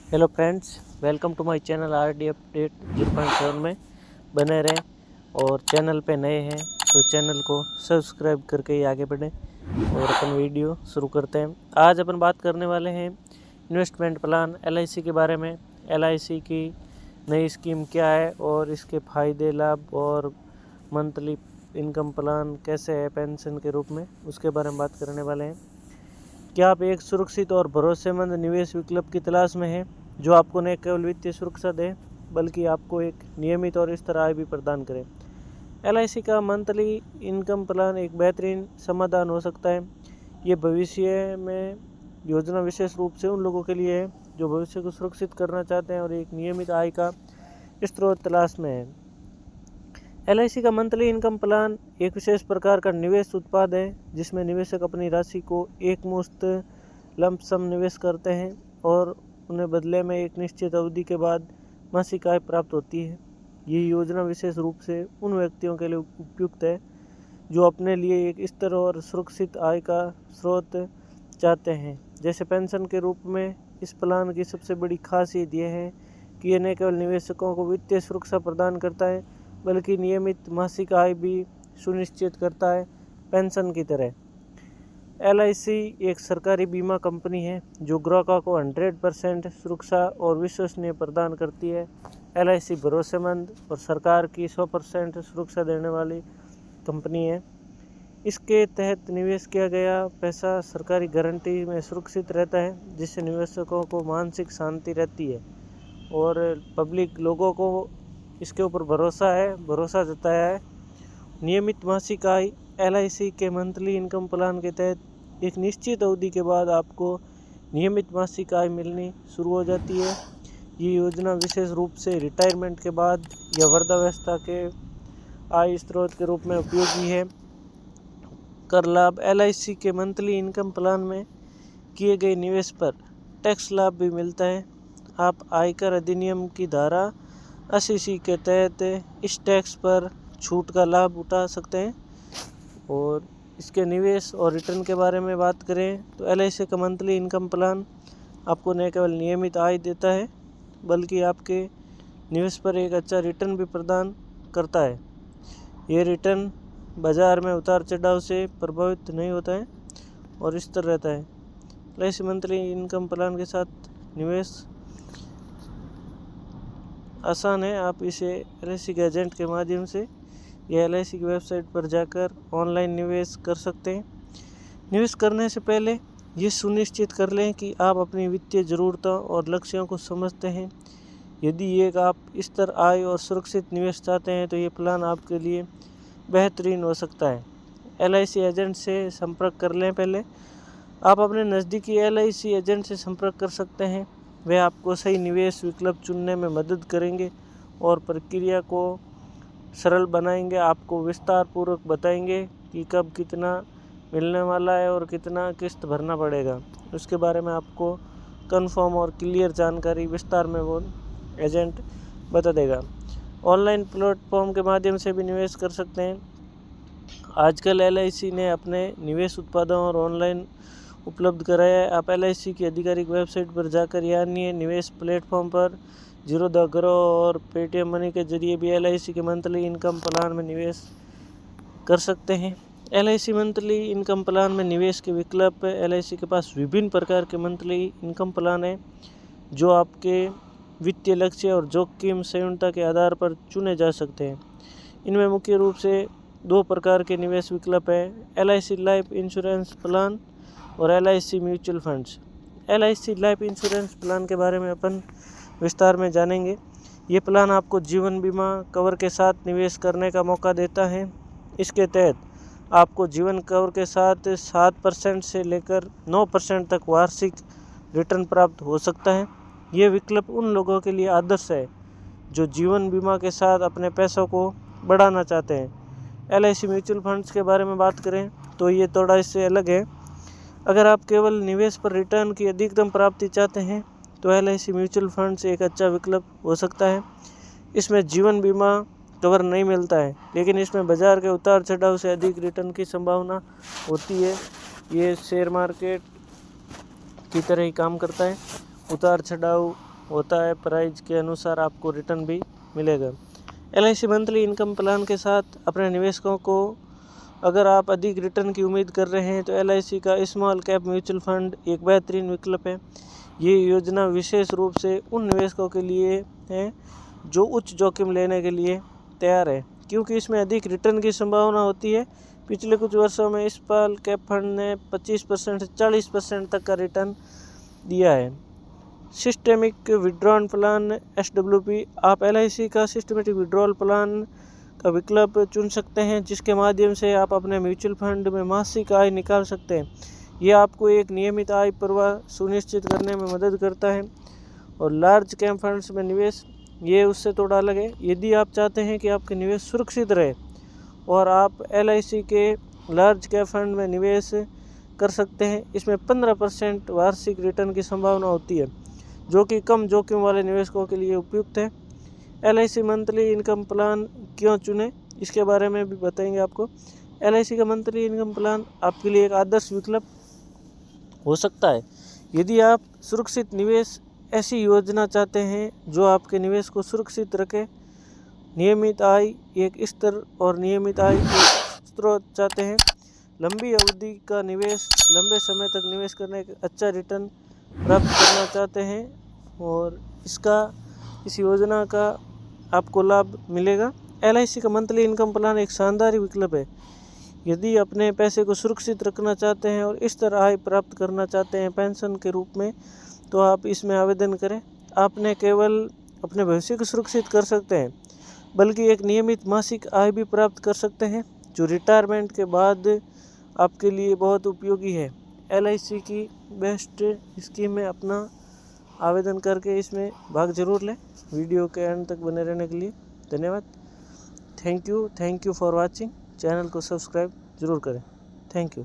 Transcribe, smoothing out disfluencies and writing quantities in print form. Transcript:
Hello friends, welcome to my channel RD update 0.7 में बने रहें। और चैनल पे नए हैं तो चैनल को सब्सक्राइब करके ही आगे बढ़ें और अपन वीडियो शुरू करते हैं। आज अपन बात करने वाले हैं इन्वेस्टमेंट प्लान एलआईसी के बारे में। एलआईसी की नई स्कीम क्या है और इसके फ़ायदे लाभ और मंथली इनकम प्लान कैसे है पेंशन के रूप में, उसके बारे में बात करने वाले हैं। क्या आप एक सुरक्षित और भरोसेमंद निवेश विकल्प की तलाश में हैं जो आपको न केवल वित्तीय सुरक्षा दे बल्कि आपको एक नियमित और स्थिर आय भी प्रदान करे? एलआईसी का मंथली इनकम प्लान एक बेहतरीन समाधान हो सकता है। ये भविष्य में योजना विशेष रूप से उन लोगों के लिए है जो भविष्य को सुरक्षित करना चाहते हैं और एक नियमित आय का स्रोत तलाश में है। एलआईसी का मंथली इनकम प्लान एक विशेष प्रकार का निवेश उत्पाद है जिसमें निवेशक अपनी राशि को एक मुश्त लंप सम निवेश करते हैं और उन्हें बदले में एक निश्चित अवधि के बाद मासिक आय प्राप्त होती है। ये योजना विशेष रूप से उन व्यक्तियों के लिए उपयुक्त है जो अपने लिए एक स्थिर और सुरक्षित आय का स्रोत चाहते हैं, जैसे पेंशन के रूप में। इस प्लान की सबसे बड़ी खासियत यह है कि यह न केवल निवेशकों को वित्तीय सुरक्षा प्रदान करता है बल्कि नियमित मासिक आय भी सुनिश्चित करता है, पेंशन की तरह। एलआईसी एक सरकारी बीमा कंपनी है जो ग्राहकों को 100% सुरक्षा और विश्वसनीय प्रदान करती है। एलआईसी भरोसेमंद और सरकार की 100% सुरक्षा देने वाली कंपनी है। इसके तहत निवेश किया गया पैसा सरकारी गारंटी में सुरक्षित रहता है, जिससे निवेशकों को मानसिक शांति रहती है और पब्लिक लोगों को इसके ऊपर भरोसा जताया है। नियमित मासिक आय एलआईसी के मंथली इनकम प्लान के तहत एक निश्चित अवधि के बाद आपको नियमित मासिक आय मिलनी शुरू हो जाती है। ये योजना विशेष रूप से रिटायरमेंट के बाद या वृद्धावस्था के आय स्रोत के रूप में उपयोगी है। कर लाभ एलआईसी के मंथली इनकम प्लान में किए गए निवेश पर टैक्स लाभ भी मिलता है। आप आयकर अधिनियम की धारा 80C के तहत इस टैक्स पर छूट का लाभ उठा सकते हैं। और इसके निवेश और रिटर्न के बारे में बात करें तो एलआईसी का मंथली इनकम प्लान आपको न केवल नियमित आय देता है बल्कि आपके निवेश पर एक अच्छा रिटर्न भी प्रदान करता है। ये रिटर्न बाज़ार में उतार चढ़ाव से प्रभावित नहीं होता है और स्थिर रहता है। एलआईसी मंथली इनकम प्लान के साथ निवेश आसान है। आप इसे एलआईसी के एजेंट के माध्यम से या एलआईसी की वेबसाइट पर जाकर ऑनलाइन निवेश कर सकते हैं। निवेश करने से पहले ये सुनिश्चित कर लें कि आप अपनी वित्तीय ज़रूरतों और लक्ष्यों को समझते हैं। यदि एक आप स्थिर आय और सुरक्षित निवेश चाहते हैं तो ये प्लान आपके लिए बेहतरीन हो सकता है। एलआईसी एजेंट से संपर्क कर लें। पहले आप अपने नज़दीकी एलआईसी एजेंट से संपर्क कर सकते हैं। वे आपको सही निवेश विकल्प चुनने में मदद करेंगे और प्रक्रिया को सरल बनाएंगे। आपको विस्तार पूर्वक बताएंगे कि कब कितना मिलने वाला है और कितना किस्त भरना पड़ेगा। उसके बारे में आपको कंफर्म और क्लियर जानकारी विस्तार में वो एजेंट बता देगा। ऑनलाइन प्लेटफॉर्म के माध्यम से भी निवेश कर सकते हैं। आजकल एलआईसी ने अपने निवेश उत्पादों और ऑनलाइन उपलब्ध कराया है। आप एलआईसी की आधिकारिक वेबसाइट पर जाकर या अन्य निवेश प्लेटफॉर्म पर जीरोधा ग्रो और पेटीएम मनी के जरिए भी एलआईसी के मंथली इनकम प्लान में निवेश कर सकते हैं। एलआईसी मंथली इनकम प्लान में निवेश के विकल्प एलआईसी के पास विभिन्न प्रकार के मंथली इनकम प्लान हैं जो आपके वित्तीय लक्ष्य और जोखिम संयुक्ता के आधार पर चुने जा सकते हैं। इनमें मुख्य रूप से 2 प्रकार के निवेश विकल्प हैं, एलआईसी लाइफ इंश्योरेंस प्लान और LIC mutual funds. LIC life insurance plan के बारे में अपन विस्तार में जानेंगे। ये प्लान आपको जीवन बीमा कवर के साथ निवेश करने का मौका देता है। इसके तहत आपको जीवन कवर के साथ 7% से लेकर 9% तक वार्षिक रिटर्न प्राप्त हो सकता है। ये विकल्प उन लोगों के लिए आदर्श है जो जीवन बीमा के साथ अपने पैसों को बढ़ाना चाहते हैं। एलआईसी म्यूचुअल फंड्स के बारे में बात करें तो ये थोड़ा इससे अलग है। अगर आप केवल निवेश पर रिटर्न की अधिकतम प्राप्ति चाहते हैं तो एलआईसी म्यूचुअल फंड्स एक अच्छा विकल्प हो सकता है। इसमें जीवन बीमा कवर नहीं मिलता है, लेकिन इसमें बाज़ार के उतार चढ़ाव से अधिक रिटर्न की संभावना होती है। ये शेयर मार्केट की तरह ही काम करता है। उतार चढ़ाव होता है, प्राइस के अनुसार आपको रिटर्न भी मिलेगा। LIC मंथली इनकम प्लान के साथ अपने निवेशकों को अगर आप अधिक रिटर्न की उम्मीद कर रहे हैं तो LIC का स्मॉल कैप म्यूचुअल फंड एक बेहतरीन विकल्प है। ये योजना विशेष रूप से उन निवेशकों के लिए है जो उच्च जोखिम लेने के लिए तैयार है, क्योंकि इसमें अधिक रिटर्न की संभावना होती है। पिछले कुछ वर्षों में स्मॉल कैप फंड ने 25% से 40% तक का रिटर्न दिया है। सिस्टेमिक विड्रॉल प्लान SWP, आप LIC का सिस्टमेटिक विड्रॉल प्लान का विकल्प चुन सकते हैं, जिसके माध्यम से आप अपने म्यूचुअल फंड में मासिक आय निकाल सकते हैं। यह आपको एक नियमित आय प्रवाह सुनिश्चित करने में मदद करता है। और लार्ज कैप फंड्स में निवेश, ये उससे थोड़ा अलग है। यदि आप चाहते हैं कि आपके निवेश सुरक्षित रहे और आप LIC के लार्ज कैप फंड में निवेश कर सकते हैं। इसमें 15% वार्षिक रिटर्न की संभावना होती है, जो कि कम जोखिम वाले निवेशकों के लिए उपयुक्त है। LIC मंथली इनकम प्लान क्यों चुनें, इसके बारे में भी बताएंगे आपको। LIC का मंथली इनकम प्लान आपके लिए एक आदर्श विकल्प हो सकता है यदि आप सुरक्षित निवेश ऐसी योजना चाहते हैं जो आपके निवेश को सुरक्षित रखे, नियमित आय एक स्तर और नियमित आय एक स्रोत चाहते हैं, लंबी अवधि का निवेश, लंबे समय तक निवेश करने का अच्छा रिटर्न प्राप्त करना चाहते हैं और इस योजना का आपको लाभ मिलेगा। LIC का मंथली इनकम प्लान एक शानदार विकल्प है। यदि अपने पैसे को सुरक्षित रखना चाहते हैं और इस तरह आय प्राप्त करना चाहते हैं पेंशन के रूप में, तो आप इसमें आवेदन करें। आप न केवल अपने भविष्य को सुरक्षित कर सकते हैं, बल्कि एक नियमित मासिक आय भी प्राप्त कर सकते हैं, जो रिटायरमेंट के बाद आपके लिए बहुत उपयोगी है। LIC की बेस्ट स्कीम में अपना आवेदन करके इसमें भाग जरूर लें। वीडियो के अंत तक बने रहने के लिए धन्यवाद। Thank you for watching. Channel को सब्सक्राइब जरूर करें। Thank you.